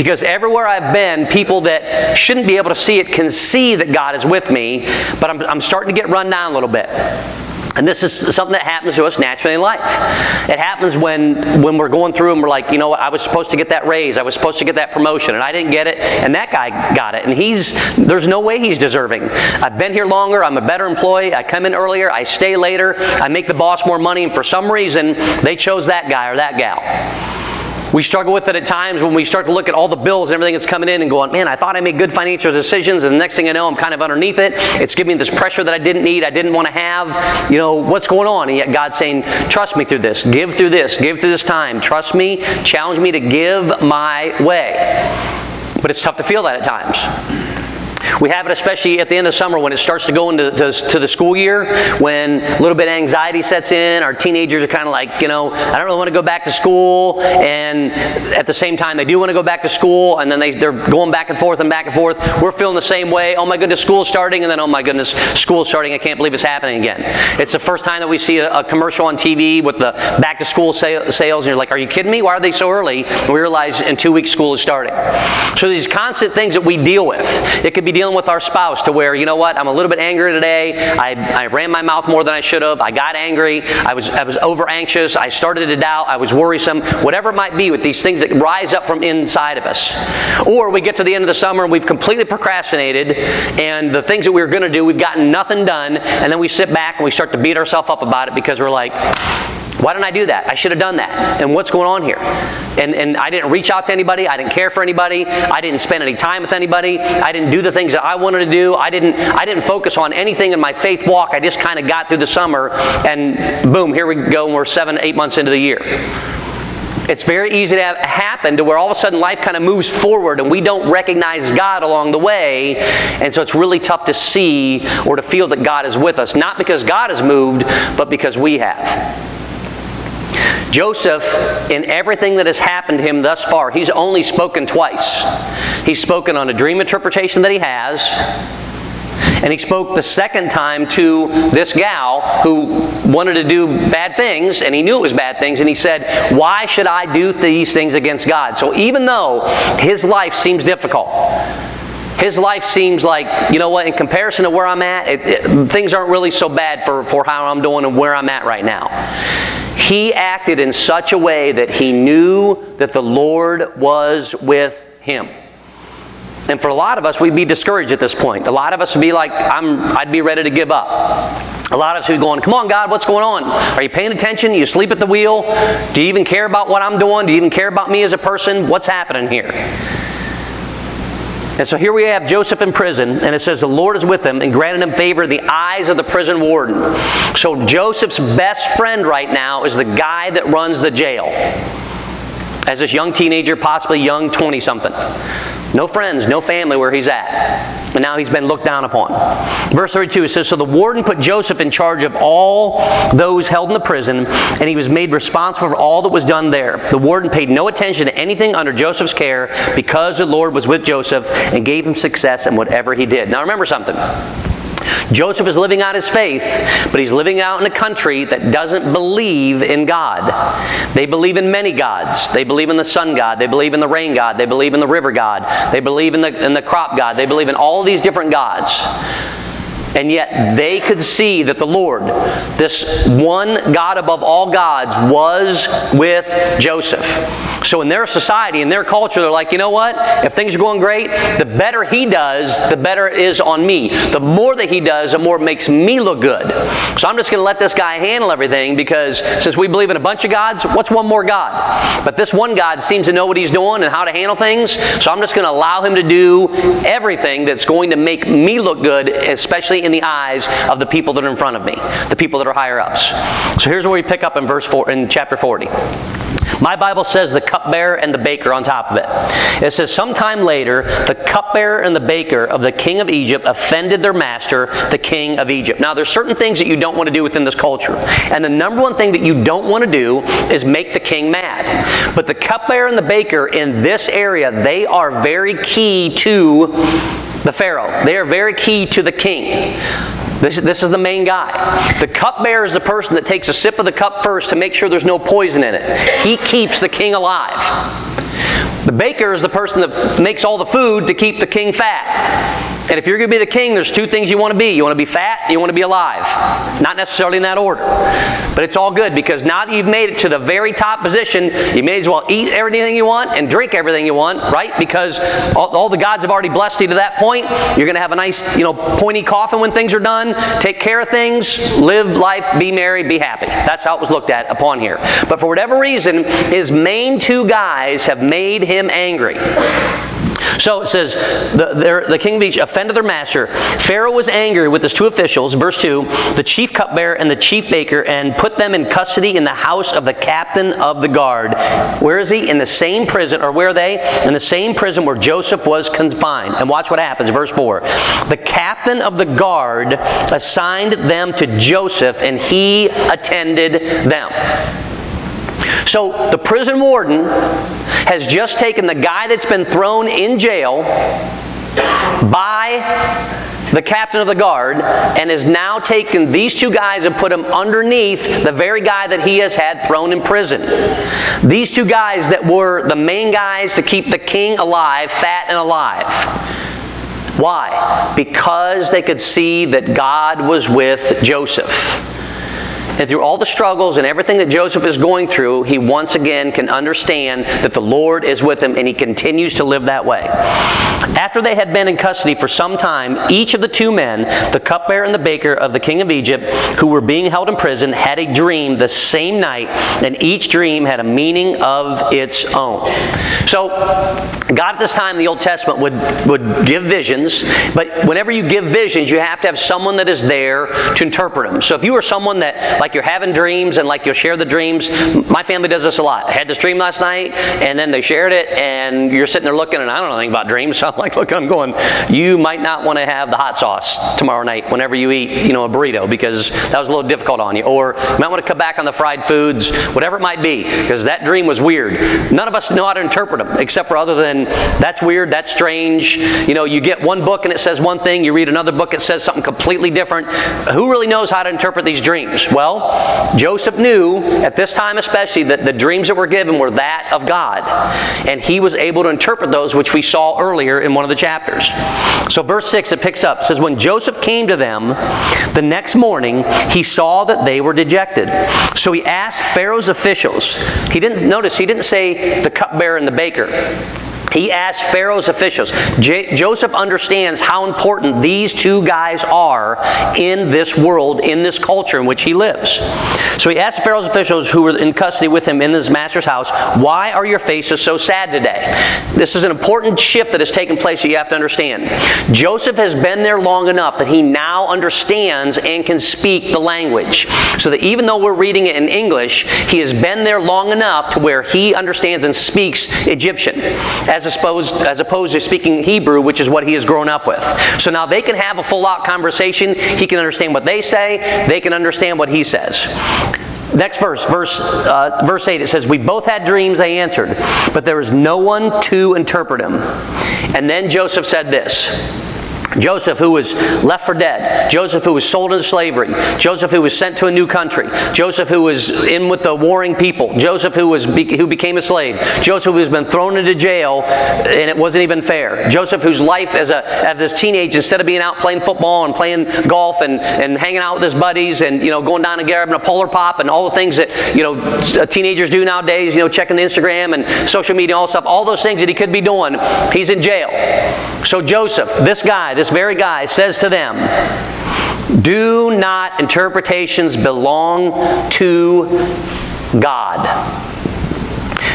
Because everywhere I've been, people that shouldn't be able to see it can see that God is with me, but I'm starting to get run down a little bit. And this is something that happens to us naturally in life. It happens when we're going through and we're like, you know what, I was supposed to get that raise, I was supposed to get that promotion, and I didn't get it, and that guy got it, and there's no way he's deserving. I've been here longer, I'm a better employee, I come in earlier, I stay later, I make the boss more money, and for some reason, they chose that guy or that gal. We struggle with it at times when we start to look at all the bills and everything that's coming in and going, man, I thought I made good financial decisions, and the next thing I know, I'm kind of underneath it. It's giving me this pressure that I didn't need, I didn't want to have. You know, what's going on? And yet God's saying, trust me through this, give through this time. Trust me, challenge me to give my way. But it's tough to feel that at times. We have it especially at the end of summer when it starts to go into to the school year, when a little bit of anxiety sets in. Our teenagers are kind of like, you know, I don't really want to go back to school, and at the same time they do want to go back to school, and then they're going back and forth and back and forth. We're feeling the same way. Oh my goodness, school's starting, and then oh my goodness, school's starting. I can't believe it's happening again. It's the first time that we see a commercial on TV with the back to school sales, and you're like, are you kidding me? Why are they so early? And we realize in 2 weeks school is starting. So these constant things that we deal with, it could be dealing with our spouse to where, you know what, I'm a little bit angry today, I ran my mouth more than I should have, I got angry, I was over anxious, I started to doubt, I was worrisome, whatever it might be with these things that rise up from inside of us. Or we get to the end of the summer and we've completely procrastinated, and the things that we were going to do, we've gotten nothing done, and then we sit back and we start to beat ourselves up about it because we're like, why didn't I do that? I should have done that. And what's going on here? And I didn't reach out to anybody. I didn't care for anybody. I didn't spend any time with anybody. I didn't do the things that I wanted to do. I didn't focus on anything in my faith walk. I just kind of got through the summer, and boom, here we go, and we're 7-8 months into the year. It's very easy to happen to where all of a sudden life kind of moves forward and we don't recognize God along the way, and so it's really tough to see or to feel that God is with us. Not because God has moved, but because we have. Joseph, in everything that has happened to him thus far, he's only spoken twice. He's spoken on a dream interpretation that he has, and he spoke the second time to this gal who wanted to do bad things, and he knew it was bad things, and he said, why should I do these things against God? So even though his life seems difficult, his life seems like, you know what, in comparison to where I'm at, things aren't really so bad for how I'm doing and where I'm at right now. He acted in such a way that he knew that the Lord was with him. And for a lot of us, we'd be discouraged at this point. A lot of us would be like, I'd be ready to give up. A lot of us would be going, come on, God, what's going on? Are you paying attention? You asleep at the wheel? Do you even care about what I'm doing? Do you even care about me as a person? What's happening here? And so here we have Joseph in prison, and it says the Lord is with him and granted him favor in the eyes of the prison warden. So Joseph's best friend right now is the guy that runs the jail. As this young teenager, possibly young 20-something. No friends, no family where he's at. And now he's been looked down upon. Verse 32, it says, so the warden put Joseph in charge of all those held in the prison, and he was made responsible for all that was done there. The warden paid no attention to anything under Joseph's care because the Lord was with Joseph and gave him success in whatever he did. Now remember something. Joseph is living out his faith, but he's living out in a country that doesn't believe in God. They believe in many gods. They believe in the sun god. They believe in the rain god. They believe in the river god. They believe in the crop god. They believe in all these different gods. And yet they could see that the Lord, this one God above all gods, was with Joseph. So in their society, in their culture, they're like, you know what? If things are going great, the better he does, the better it is on me. The more that he does, the more it makes me look good. So I'm just going to let this guy handle everything because since we believe in a bunch of gods, what's one more God? But this one God seems to know what he's doing and how to handle things, so I'm just going to allow him to do everything that's going to make me look good, especially in the eyes of the people that are in front of me, the people that are higher ups. So here's where we pick up in verse 4, in chapter 40. My Bible says the cupbearer and the baker on top of it. It says, sometime later, the cupbearer and the baker of the king of Egypt offended their master, the king of Egypt. Now, there's certain things that you don't want to do within this culture. And the number one thing that you don't want to do is make the king mad. But the cupbearer and the baker in this area, they are very key to the Pharaoh. They are very key to the king. This is the main guy. The cupbearer is the person that takes a sip of the cup first to make sure there's no poison in it. He keeps the king alive. The baker is the person that makes all the food to keep the king fat. And if you're going to be the king, there's two things you want to be. You want to be fat, and you want to be alive. Not necessarily in that order. But it's all good, because now that you've made it to the very top position, you may as well eat everything you want and drink everything you want, right? Because all the gods have already blessed you to that point. You're going to have a nice, pointy coffin when things are done. Take care of things, live life, be merry, be happy. That's how it was looked at upon here. But for whatever reason, his main two guys have made him angry. So it says, the king of Egypt offended their master. Pharaoh was angry with his two officials, verse 2, the chief cupbearer and the chief baker, and put them in custody in the house of the captain of the guard. Where is he? In the same prison, or where are they? In the same prison where Joseph was confined. And watch what happens, verse 4. The captain of the guard assigned them to Joseph, and he attended them. So the prison warden has just taken the guy that's been thrown in jail by the captain of the guard, and has now taken these two guys and put them underneath the very guy that he has had thrown in prison. These two guys that were the main guys to keep the king alive, fat and alive. Why? Because they could see that God was with Joseph. And through all the struggles and everything that Joseph is going through, he once again can understand that the Lord is with him, and he continues to live that way. After they had been in custody for some time, each of the two men, the cupbearer and the baker of the king of Egypt, who were being held in prison, had a dream the same night, and each dream had a meaning of its own. So, God at this time in the Old Testament would give visions, but whenever you give visions, you have to have someone that is there to interpret them. So if you are someone that, like, you're having dreams and like you'll share the dreams, my family does this a lot. I had this dream last night, and then they shared it, and you're sitting there looking, and I don't know anything about dreams, so I'm like, look, I'm going, you might not want to have the hot sauce tomorrow night whenever you eat, a burrito, because that was a little difficult on you. Or you might want to cut back on the fried foods, whatever it might be, because that dream was weird. None of us know how to interpret them, except for other than, that's weird, that's strange. You get one book and it says one thing, you read another book, it says something completely different. Who really knows how to interpret these dreams? Well, Joseph knew, at this time especially, that the dreams that were given were that of God. And he was able to interpret those, which we saw earlier in one of the chapters. So verse 6, it picks up. It says, when Joseph came to them the next morning, he saw that they were dejected. So he asked Pharaoh's officials. He didn't say the cupbearer and the baker. He asked Pharaoh's officials. Joseph understands how important these two guys are in this world, in this culture in which he lives. So he asked Pharaoh's officials who were in custody with him in his master's house, why are your faces so sad today? This is an important shift that has taken place that you have to understand. Joseph has been there long enough that he now understands and can speak the language. So that even though we're reading it in English, he has been there long enough to where he understands and speaks Egyptian, as opposed to speaking Hebrew, which is what he has grown up with. So now they can have a full-out conversation. He can understand what they say. They can understand what he says. Next verse 8, it says, we both had dreams, they answered, but there was no one to interpret them. And then Joseph said this. Joseph, who was left for dead. Joseph, who was sold into slavery. Joseph, who was sent to a new country. Joseph, who was in with the warring people. Joseph, who became a slave. Joseph, who's been thrown into jail, and it wasn't even fair. Joseph, whose life as this teenager, instead of being out playing football and playing golf and hanging out with his buddies and going down and grabbing a Polar Pop and all the things that teenagers do nowadays, checking the Instagram and social media, all stuff, all those things that he could be doing, he's in jail. So Joseph, this very guy, says to them, do not interpretations belong to God?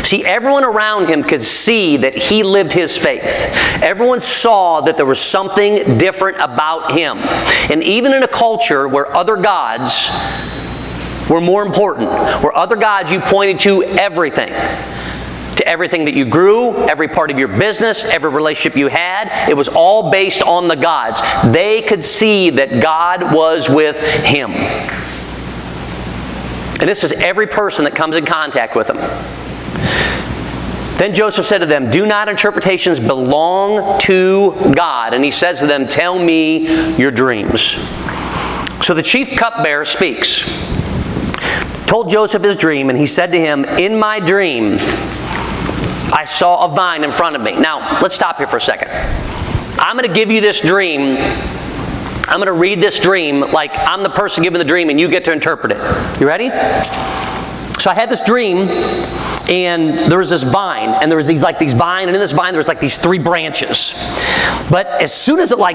See, everyone around him could see that he lived his faith. Everyone saw that there was something different about him. And even in a culture where other gods were more important, where other gods you pointed to everything that you grew, every part of your business, every relationship you had, it was all based on the gods. They could see that God was with him. And this is every person that comes in contact with him. Then Joseph said to them, do not interpretations belong to God? And he says to them, tell me your dreams. So the chief cupbearer speaks. Told Joseph his dream, and he said to him, in my dream, I saw a vine in front of me. Now, let's stop here for a second. I'm going to give you this dream. I'm going to read this dream like I'm the person giving the dream and you get to interpret it. You ready? So I had this dream, and there was this vine, and there was these vine, and in this vine there was like these 3 branches. But as soon as it there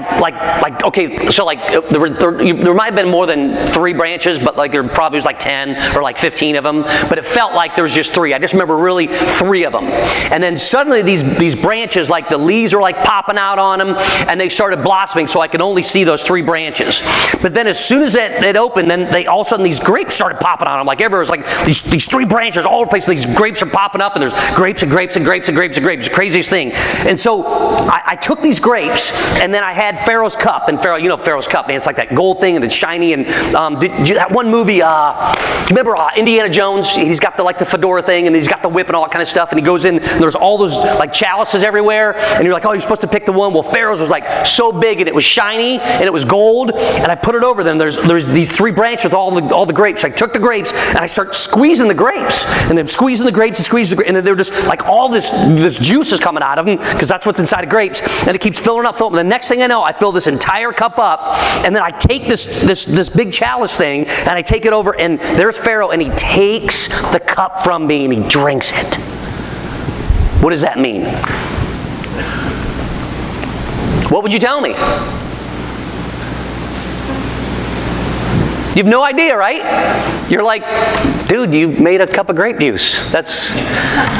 might have been more than 3 branches, but like there probably was like 10 or like 15 of them. But it felt like there was just 3. I just remember really 3 of them. And then suddenly these branches, like the leaves were like popping out on them, and they started blossoming, so I could only see those 3 branches. But then as soon as it opened, then all of a sudden these grapes started popping on them. Like everywhere was like these 3 branches all over the place, and these grapes are popping up, and there's grapes and grapes and grapes and grapes and grapes. It's the craziest thing. And so I took these grapes, and then I had Pharaoh's cup. And Pharaoh, you know Pharaoh's cup, man. It's like that gold thing, and it's shiny. And that one movie, do you remember Indiana Jones? He's got the fedora thing, and he's got the whip and all that kind of stuff. And he goes in, and there's all those like chalices everywhere. And you're like, oh, you're supposed to pick the one. Well, Pharaoh's was like so big, and it was shiny, and it was gold. And I put it over them. There's these 3 branches with all the grapes. So I took the grapes, and I start squeezing the grapes, and then squeezing the grapes and squeezing the grapes, and then they're just like all this juice is coming out of them, because that's what's inside of grapes, and it keeps filling up. And the next thing I know, I fill this entire cup up, and then I take this big chalice thing, and I take it over, and there's Pharaoh, and he takes the cup from me, and he drinks it. What does that mean? What would you tell me? You have no idea, right? You're like, dude, you made a cup of grape juice. That's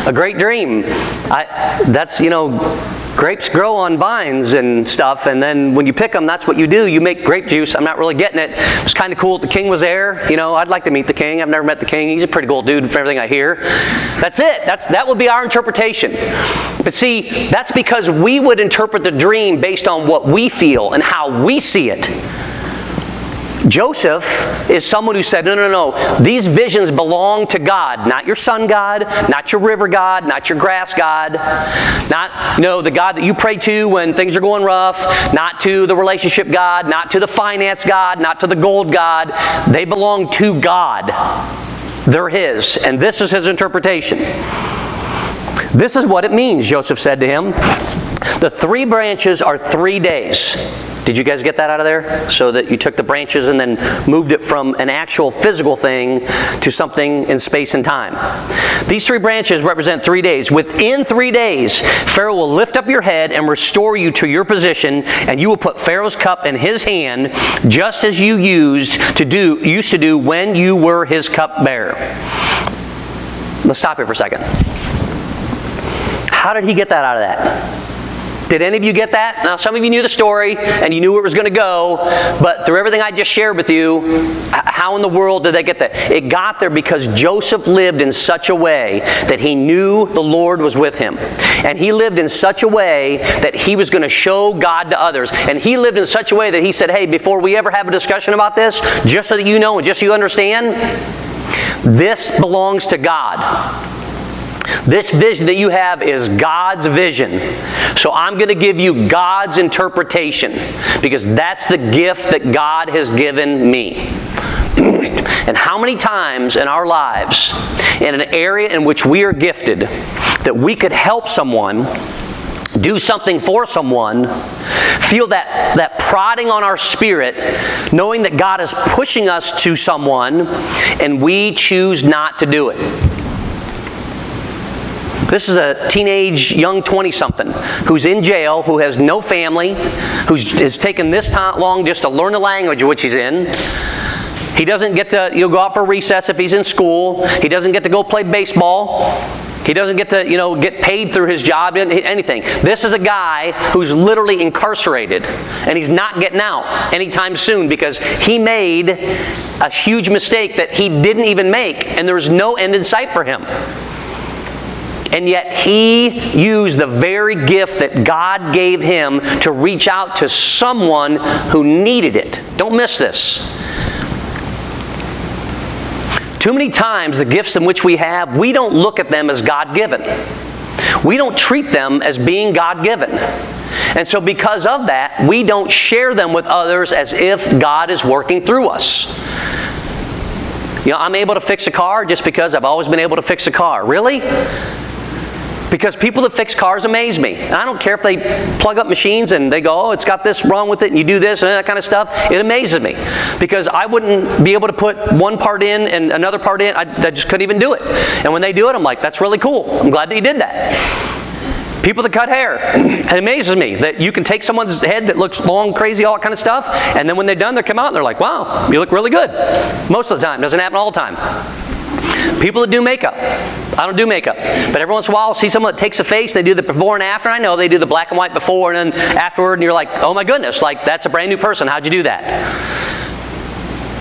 a great dream. Grapes grow on vines and stuff, and then when you pick them, that's what you do. You make grape juice. I'm not really getting it. It's kind of cool that the king was there. I'd like to meet the king. I've never met the king. He's a pretty cool dude from everything I hear. That's it. That would be our interpretation. But see, that's because we would interpret the dream based on what we feel and how we see it. Joseph is someone who said, no. These visions belong to God. Not your sun God, not your river God, not your grass God, not the God that you pray to when things are going rough, not to the relationship God, not to the finance God, not to the gold God. They belong to God. They're His. And this is His interpretation. This is what it means, Joseph said to him. The 3 branches are 3 days. Did you guys get that out of there? So that you took the branches and then moved it from an actual physical thing to something in space and time. These 3 branches represent 3 days. Within 3 days, Pharaoh will lift up your head and restore you to your position, and you will put Pharaoh's cup in his hand, just as you used to do when you were his cupbearer. Let's stop here for a second. How did he get that out of that? Did any of you get that? Now, some of you knew the story, and you knew where it was going to go, but through everything I just shared with you, how in the world did they get that? It got there because Joseph lived in such a way that he knew the Lord was with him. And he lived in such a way that he was going to show God to others. And he lived in such a way that he said, hey, before we ever have a discussion about this, just so that you know and just so you understand, this belongs to God. This vision that you have is God's vision. So I'm going to give you God's interpretation, because that's the gift that God has given me. And how many times in our lives, in an area in which we are gifted, that we could help someone, do something for someone, feel that prodding on our spirit, knowing that God is pushing us to someone, and we choose not to do it. This is a teenage, young 20-something who's in jail, who has no family, has taken this long just to learn the language which he's in. He doesn't get to go out for recess if he's in school. He doesn't get to go play baseball. He doesn't get to get paid through his job, anything. This is a guy who's literally incarcerated, and he's not getting out anytime soon because he made a huge mistake that he didn't even make, and there's no end in sight for him. And yet he used the very gift that God gave him to reach out to someone who needed it. Don't miss this. Too many times the gifts in which we have, we don't look at them as God-given. We don't treat them as being God-given. And so because of that, we don't share them with others as if God is working through us. I'm able to fix a car just because I've always been able to fix a car. Really? Because people that fix cars amaze me. And I don't care if they plug up machines and they go, oh, it's got this wrong with it, and you do this and that kind of stuff. It amazes me. Because I wouldn't be able to put one part in and another part in. I just couldn't even do it. And when they do it, I'm like, that's really cool. I'm glad that you did that. People that cut hair, it amazes me that you can take someone's head that looks long, crazy, all that kind of stuff, and then when they're done, they come out and they're like, wow, you look really good. Most of the time. Doesn't happen all the time. People that do makeup. I don't do makeup. But every once in a while, I'll see someone that takes a face, they do the before and after. I know they do the black and white before and then afterward, and you're like, oh my goodness, like that's a brand new person. How'd you do that?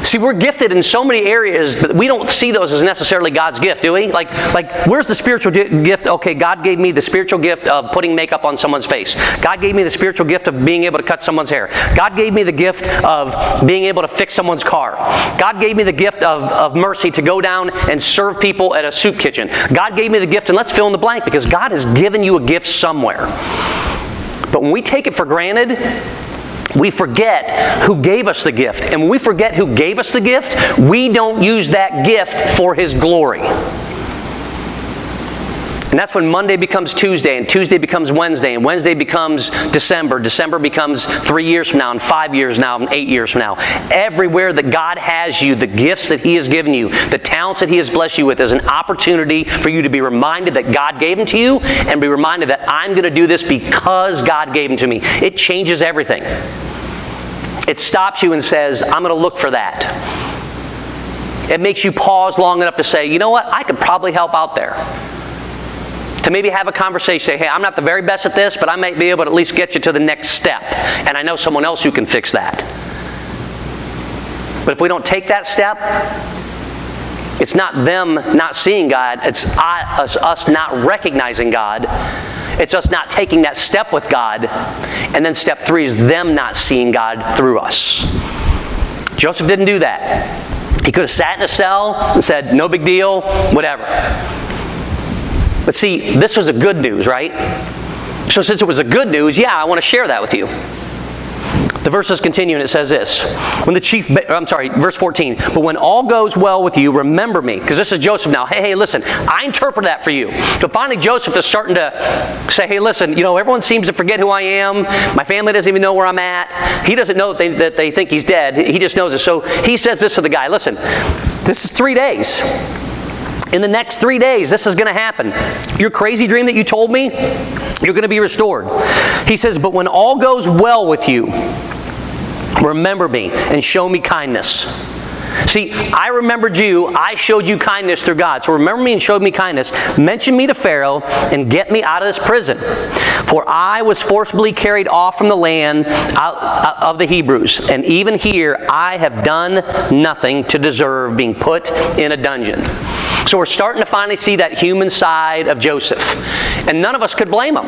See, we're gifted in so many areas, but we don't see those as necessarily God's gift, do we? Like where's the spiritual gift? Okay, God gave me the spiritual gift of putting makeup on someone's face. God gave me the spiritual gift of being able to cut someone's hair. God gave me the gift of being able to fix someone's car. God gave me the gift of mercy to go down and serve people at a soup kitchen. God gave me the gift, and let's fill in the blank, because God has given you a gift somewhere. But when we take it for granted, we forget who gave us the gift. And when we forget who gave us the gift, we don't use that gift for His glory. And that's when Monday becomes Tuesday, and Tuesday becomes Wednesday, and Wednesday becomes December. December becomes 3 years from now, and 5 years now, and 8 years from now. Everywhere that God has you, the gifts that He has given you, the talents that He has blessed you with, is an opportunity for you to be reminded that God gave them to you, and be reminded that I'm going to do this because God gave them to me. It changes everything. It stops you and says, I'm going to look for that. It makes you pause long enough to say, you know what, I could probably help out there. To maybe have a conversation, say, hey, I'm not the very best at this, but I might be able to at least get you to the next step. And I know someone else who can fix that. But if we don't take that step, it's not them not seeing God, it's us not recognizing God. It's us not taking that step with God. And then step 3 is them not seeing God through us. Joseph didn't do that. He could have sat in a cell and said, no big deal, whatever. But see, this was a good news, right? So since it was a good news, yeah, I want to share that with you. The verses continue and it says this. Verse 14. But when all goes well with you, remember me. Because this is Joseph now. Hey, listen, I interpret that for you. So finally Joseph is starting to say, hey, listen, everyone seems to forget who I am. My family doesn't even know where I'm at. He doesn't know that they think he's dead. He just knows it. So he says this to the guy. Listen, this is 3 days. In the next 3 days, this is going to happen. Your crazy dream that you told me, you're going to be restored. He says, but when all goes well with you, remember me and show me kindness. See, I remembered you. I showed you kindness through God. So remember me and show me kindness. Mention me to Pharaoh and get me out of this prison. For I was forcibly carried off from the land of the Hebrews. And even here I have done nothing to deserve being put in a dungeon. So we're starting to finally see that human side of Joseph. And none of us could blame him.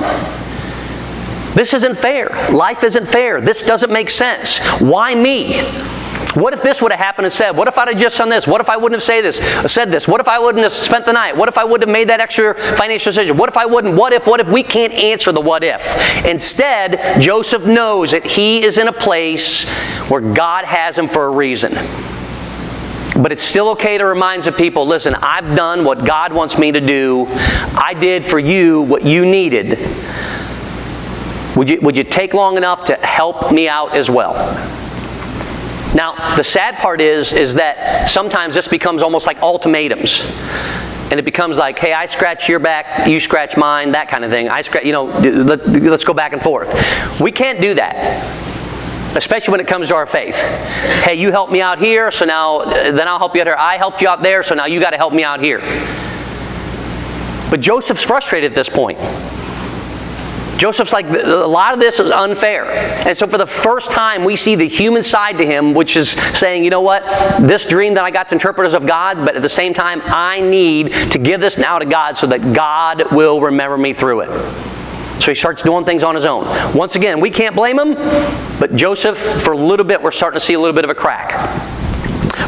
This isn't fair. Life isn't fair. This doesn't make sense. Why me? What if this would have happened instead? What if I'd have just done this? What if I wouldn't have said this? What if I wouldn't have spent the night? What if I wouldn't have made that extra financial decision? What if I wouldn't? What if? We can't answer the what if. Instead, Joseph knows that he is in a place where God has him for a reason. But it's still okay to remind some people, listen, I've done what God wants me to do. I did for you what you needed. Would you take long enough to help me out as well? Now, the sad part is that sometimes this becomes almost like ultimatums. And it becomes like, hey, I scratch your back, you scratch mine, that kind of thing. Let's go back and forth. We can't do that. Especially when it comes to our faith. Hey, you helped me out here, so now then I'll help you out here. I helped you out there, so now you got to help me out here. But Joseph's frustrated at this point. Joseph's like, a lot of this is unfair. And so for the first time, we see the human side to him, which is saying, you know what? This dream that I got to interpret is of God, but at the same time, I need to give this now to God so that God will remember me through it. So he starts doing things on his own. Once again, we can't blame him, but Joseph, for a little bit, we're starting to see a little bit of a crack.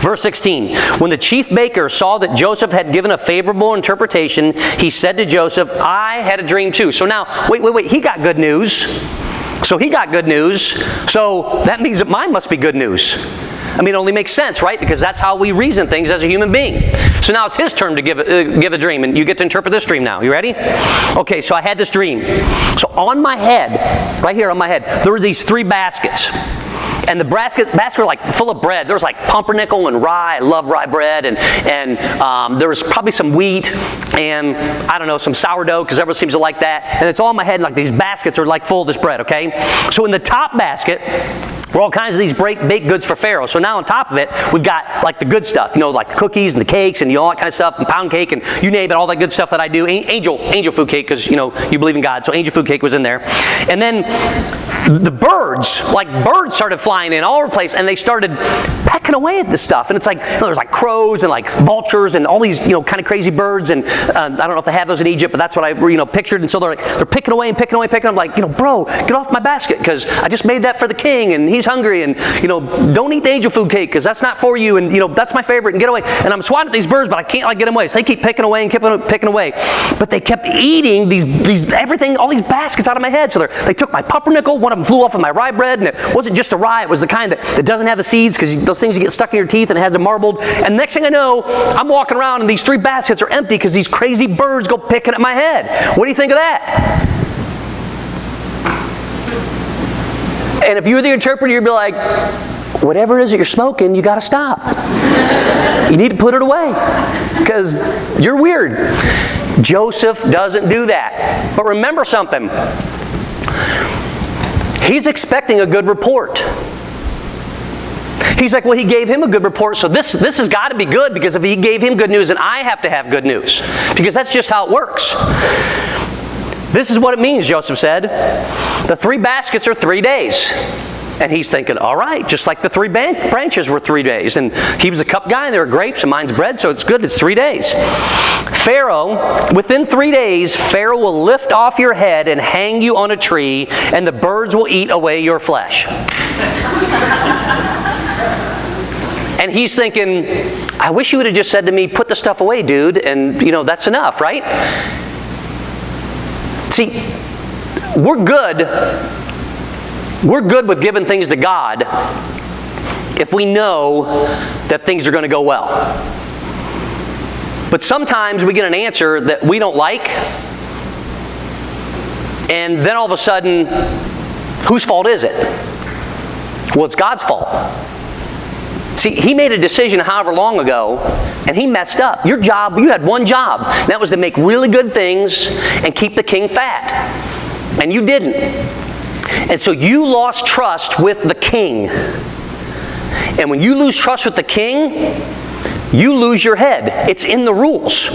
Verse 16, when the chief baker saw that Joseph had given a favorable interpretation, he said to Joseph, I had a dream too. So now, wait, he got good news. So he got good news. So that means that mine must be good news. I mean, it only makes sense, right? Because that's how we reason things as a human being. So now it's his turn to give a dream, and you get to interpret this dream now. You ready? Okay, so I had this dream. So on my head, right here on my head, there were these 3 baskets. And the baskets were like full of bread. There was like pumpernickel and rye. I love rye bread. And there was probably some wheat and, I don't know, some sourdough, because everyone seems to like that. And it's all in my head, like these baskets are like full of this bread, okay? So in the top basket were all kinds of these baked goods for Pharaoh. So now on top of it, we've got like the good stuff, you know, like the cookies and the cakes and all that kind of stuff, and pound cake and you name it, all that good stuff that I do. Angel food cake, because, you know, you believe in God. So angel food cake was in there. And then the birds started flying in all over the place, and they started pecking away at this stuff. And it's like, you know, there's like crows and like vultures and all these, you know, kind of crazy birds. And I don't know if they have those in Egypt, but that's what I, you know, pictured. And so they're picking away and picking away and picking. I'm like, you know, bro, get off my basket, because I just made that for the king and he's hungry, and, you know, don't eat the angel food cake because that's not for you, and, you know, that's my favorite, and get away. And I'm swatting at these birds, but I can't like get them away. So they keep picking away and keep picking away. But they kept eating these everything, all these baskets out of my head. So they took my pumpernickel. One of them flew off of my rye bread, and it wasn't just a rye. It was the kind that doesn't have the seeds, because those things you get stuck in your teeth, and it has them marbled. And next thing I know, I'm walking around and these 3 baskets are empty because these crazy birds go picking at my head. What do you think of that? And if you were the interpreter, you'd be like, whatever it is that you're smoking, you got to stop. You need to put it away, because you're weird. Joseph doesn't do that. But remember something. He's expecting a good report. He's like, well, he gave him a good report, so this has got to be good, because if he gave him good news, then I have to have good news, because that's just how it works. This is what it means, Joseph said. The 3 baskets are 3 days. And he's thinking, all right, just like the 3 branches were 3 days. And he was a cup guy, and there were grapes, and mine's bread, so it's good. It's 3 days. Pharaoh, within 3 days, Pharaoh will lift off your head and hang you on a tree, and the birds will eat away your flesh. And he's thinking, I wish you would have just said to me, put the stuff away, dude, and, you know, that's enough, right? See, we're good with giving things to God if we know that things are going to go well. But sometimes we get an answer that we don't like, and then all of a sudden, whose fault is it? Well, it's God's fault. See, he made a decision however long ago, and he messed up. Your job, you had one job. And that was to make really good things and keep the king fat. And you didn't. And so you lost trust with the king. And when you lose trust with the king, you lose your head. It's in the rules.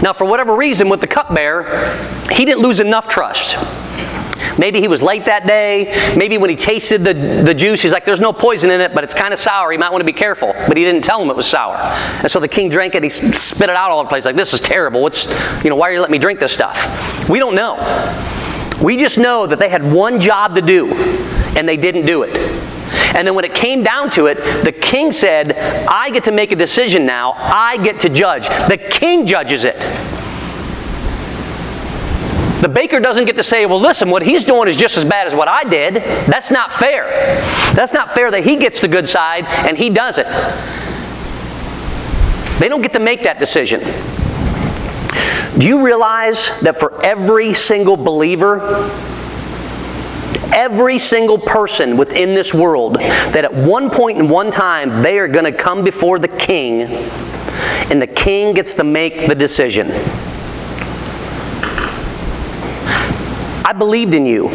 Now, for whatever reason, with the cupbearer, he didn't lose enough trust. Maybe he was late that day. Maybe when he tasted the juice, he's like, there's no poison in it, but it's kind of sour. You might want to be careful. But he didn't tell him it was sour. And so the king drank it, and he spit it out all over the place. Like, this is terrible. Why are you letting me drink this stuff? We don't know. We just know that they had one job to do, and they didn't do it. And then when it came down to it, the king said, I get to make a decision now. I get to judge. The king judges it. The baker doesn't get to say, well, listen, what he's doing is just as bad as what I did. That's not fair. That's not fair that he gets the good side and he doesn't. They don't get to make that decision. Do you realize that for every single believer, every single person within this world, that at one point in one time, they are going to come before the king, and the king gets to make the decision? I believed in you.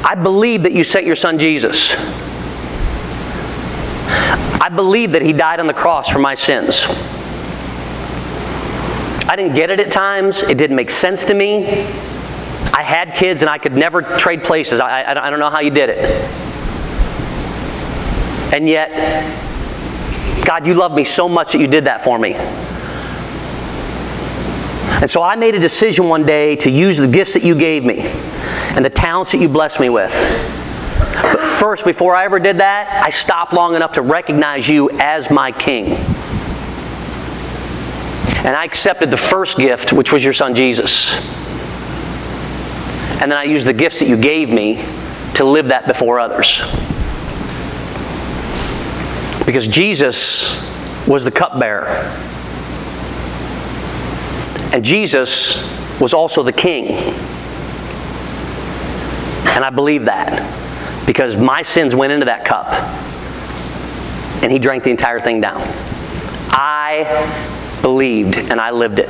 I believe that you sent your son Jesus. I believe that he died on the cross for my sins. I didn't get it at times. It didn't make sense to me. I had kids and I could never trade places. I don't know how you did it. And yet, God, you love me so much that you did that for me. And so I made a decision one day to use the gifts that you gave me and the talents that you blessed me with. But first, before I ever did that, I stopped long enough to recognize you as my king. And I accepted the first gift, which was your son Jesus. And then I used the gifts that you gave me to live that before others. Because Jesus was the cupbearer. And Jesus was also the king. And I believe that because my sins went into that cup and he drank the entire thing down. I believed and I lived it.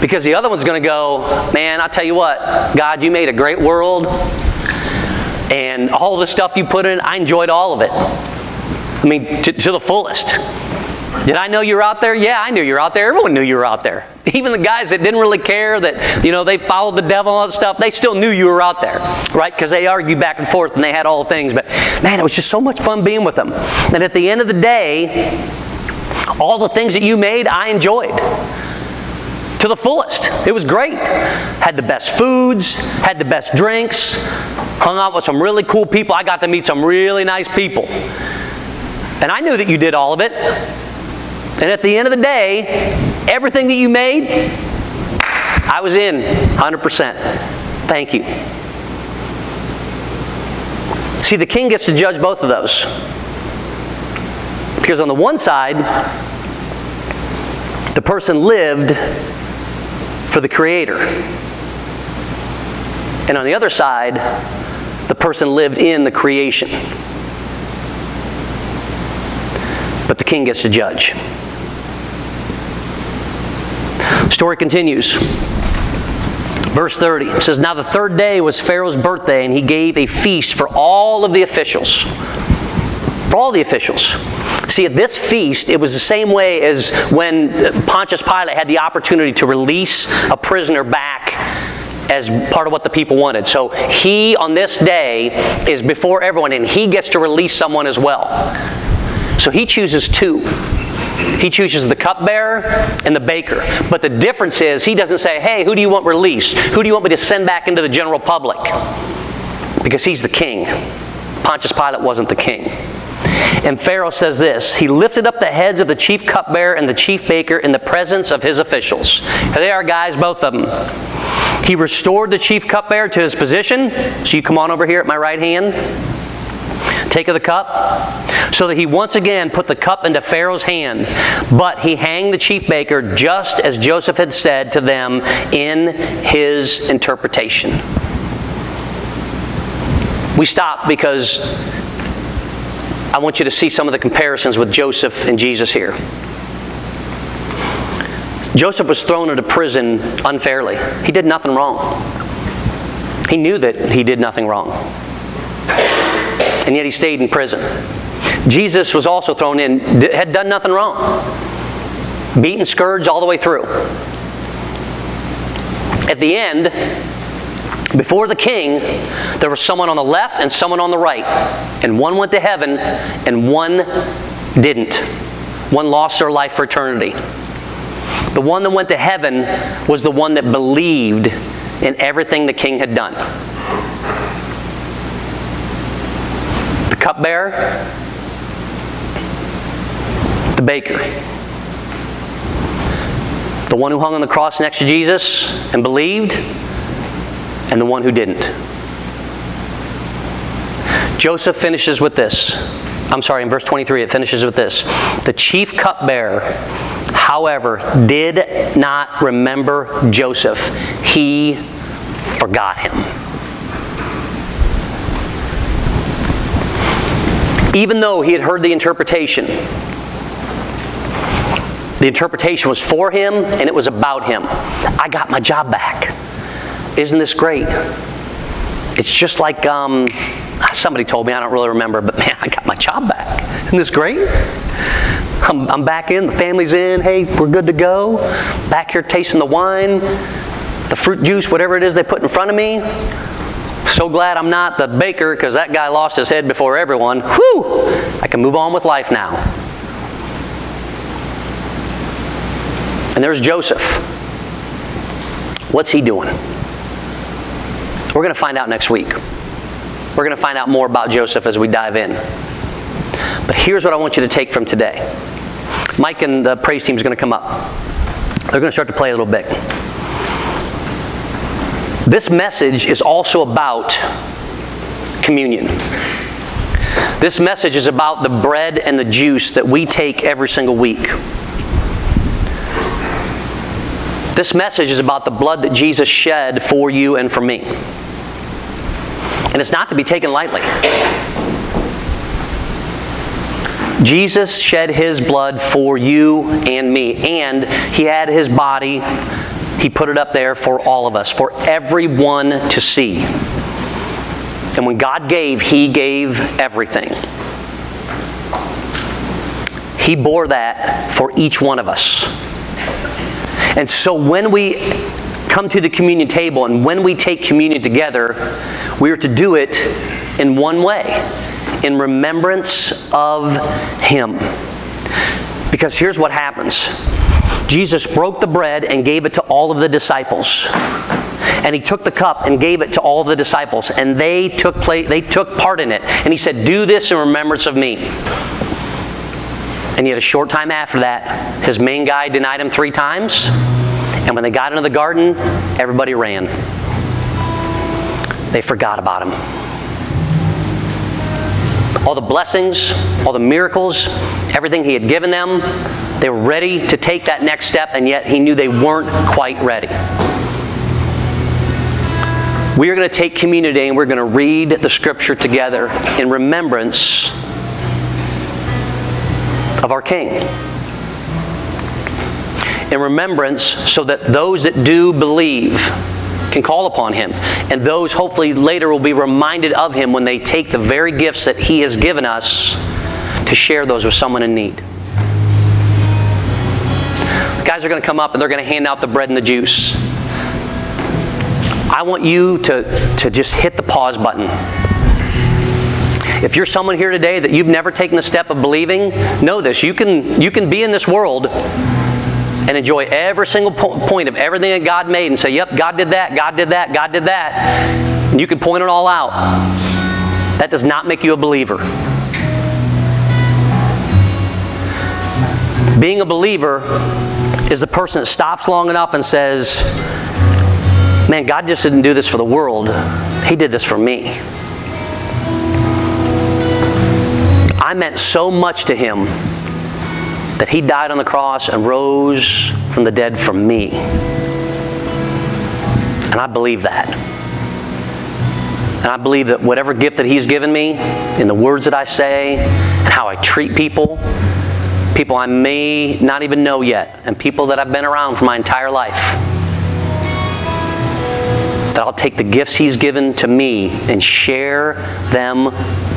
Because the other one's going to go, man, I'll tell you what, God, you made a great world and all the stuff you put in, I enjoyed all of it. I mean, to the fullest. Did I know you were out there? Yeah, I knew you were out there. Everyone knew you were out there. Even the guys that didn't really care that, they followed the devil and all that stuff, they still knew you were out there, right? Because they argued back and forth and they had all things. But man, it was just so much fun being with them. And at the end of the day, all the things that you made, I enjoyed. To the fullest. It was great. Had the best foods, had the best drinks, hung out with some really cool people. I got to meet some really nice people. And I knew that you did all of it. And at the end of the day, everything that you made, I was in 100%. Thank you. See, the king gets to judge both of those. Because on the one side, the person lived for the Creator. And on the other side, the person lived in the creation. But the king gets to judge. Story continues. Verse 30 it says, now the third day was Pharaoh's birthday, and he gave a feast for all of the officials. For all the officials. See, at this feast, it was the same way as when Pontius Pilate had the opportunity to release a prisoner back as part of what the people wanted. So he, on this day, is before everyone, and he gets to release someone as well. So he chooses two. He chooses the cupbearer and the baker. But the difference is, he doesn't say, hey, who do you want released? Who do you want me to send back into the general public? Because he's the king. Pontius Pilate wasn't the king. And Pharaoh says this, he lifted up the heads of the chief cupbearer and the chief baker in the presence of his officials. Here they are, guys, both of them. He restored the chief cupbearer to his position. So you come on over here at my right hand. Take of the cup, so that he once again put the cup into Pharaoh's hand. But he hanged the chief baker just as Joseph had said to them in his interpretation. We stop because I want you to see some of the comparisons with Joseph and Jesus here. Joseph was thrown into prison unfairly. He did nothing wrong. He knew that he did nothing wrong. And yet he stayed in prison. Jesus was also thrown in, had done nothing wrong. Beaten, scourged all the way through. At the end, before the king, there was someone on the left and someone on the right. And one went to heaven and one didn't. One lost their life for eternity. The one that went to heaven was the one that believed in everything the king had done. The cupbearer, the baker. The one who hung on the cross next to Jesus and believed, and the one who didn't. Joseph finishes with this. I'm sorry, in verse 23 it finishes with this. The chief cupbearer, however, did not remember Joseph. He forgot him. Even though he had heard the interpretation was for him and it was about him. I got my job back. Isn't this great? It's just like somebody told me, I don't really remember, but man, I got my job back. Isn't this great? I'm back in, the family's in, hey, we're good to go. Back here tasting the wine, the fruit juice, whatever it is they put in front of me. So glad I'm not the baker because that guy lost his head before everyone. Whew! I can move on with life now. And there's Joseph. What's he doing? We're going to find out next week. We're going to find out more about Joseph as we dive in. But here's what I want you to take from today. Mike and the praise team is going to come up. They're going to start to play a little bit. This message is also about communion. This message is about the bread and the juice that we take every single week. This message is about the blood that Jesus shed for you and for me. And it's not to be taken lightly. Jesus shed His blood for you and me, and He had His body, He put it up there for all of us, for everyone to see. And when God gave, He gave everything. He bore that for each one of us. And so when we come to the communion table and when we take communion together, we are to do it in one way, in remembrance of Him. Because here's what happens. Jesus broke the bread and gave it to all of the disciples. And He took the cup and gave it to all of the disciples. And they took part in it. And He said, do this in remembrance of me. And yet a short time after that, His main guy denied Him 3 times. And when they got into the garden, everybody ran. They forgot about Him. All the blessings, all the miracles, everything He had given them, they were ready to take that next step, and yet He knew they weren't quite ready. We are going to take communion today and we're going to read the Scripture together in remembrance of our King. In remembrance so that those that do believe can call upon Him. And those hopefully later will be reminded of Him when they take the very gifts that He has given us to share those with someone in need. The guys are going to come up and they're going to hand out the bread and the juice. I want you to just hit the pause button. If you're someone here today that you've never taken the step of believing, know this. You can be in this world and enjoy every single point of everything that God made and say, yep, God did that, God did that, God did that. And you can point it all out. That does not make you a believer. Being a believer is the person that stops long enough and says, man, God just didn't do this for the world. He did this for me. I meant so much to Him that He died on the cross and rose from the dead for me. And I believe that. And I believe that whatever gift that He's given me, in the words that I say, and how I treat people I may not even know yet, and people that I've been around for my entire life, that I'll take the gifts He's given to me and share them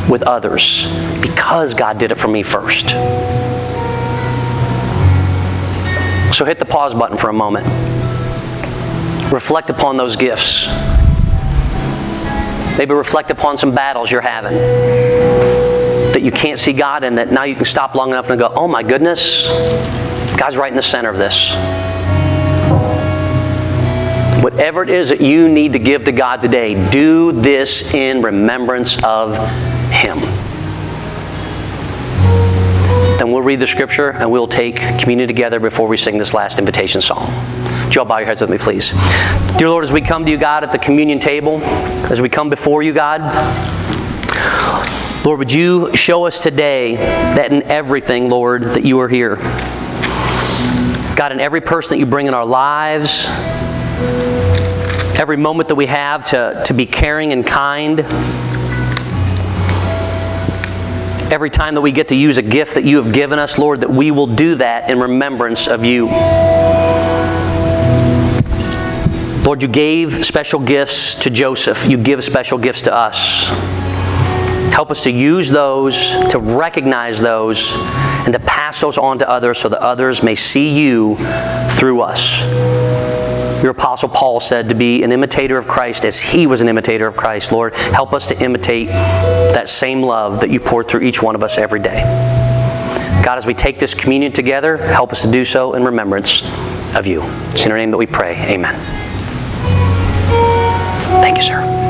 with others because God did it for me first. So hit the pause button for a moment. Reflect upon those gifts. Maybe reflect upon some battles you're having that you can't see God in, that now you can stop long enough and go, oh my goodness, God's right in the center of this. Whatever it is that you need to give to God today, do this in remembrance of Him. Then we'll read the Scripture and we'll take communion together before we sing this last invitation song. Would you all bow your heads with me, please? Dear Lord, as we come to you, God, at the communion table, as we come before you, God, Lord, would you show us today that in everything, Lord, that you are here. God, in every person that you bring in our lives, every moment that we have to be caring and kind, every time that we get to use a gift that you have given us, Lord, that we will do that in remembrance of you. Lord, you gave special gifts to Joseph. You give special gifts to us. Help us to use those, to recognize those, and to pass those on to others so that others may see you through us. Your Apostle Paul said to be an imitator of Christ as he was an imitator of Christ. Lord, help us to imitate that same love that you pour through each one of us every day. God, as we take this communion together, help us to do so in remembrance of you. It's in your name that we pray. Amen. Thank you, sir.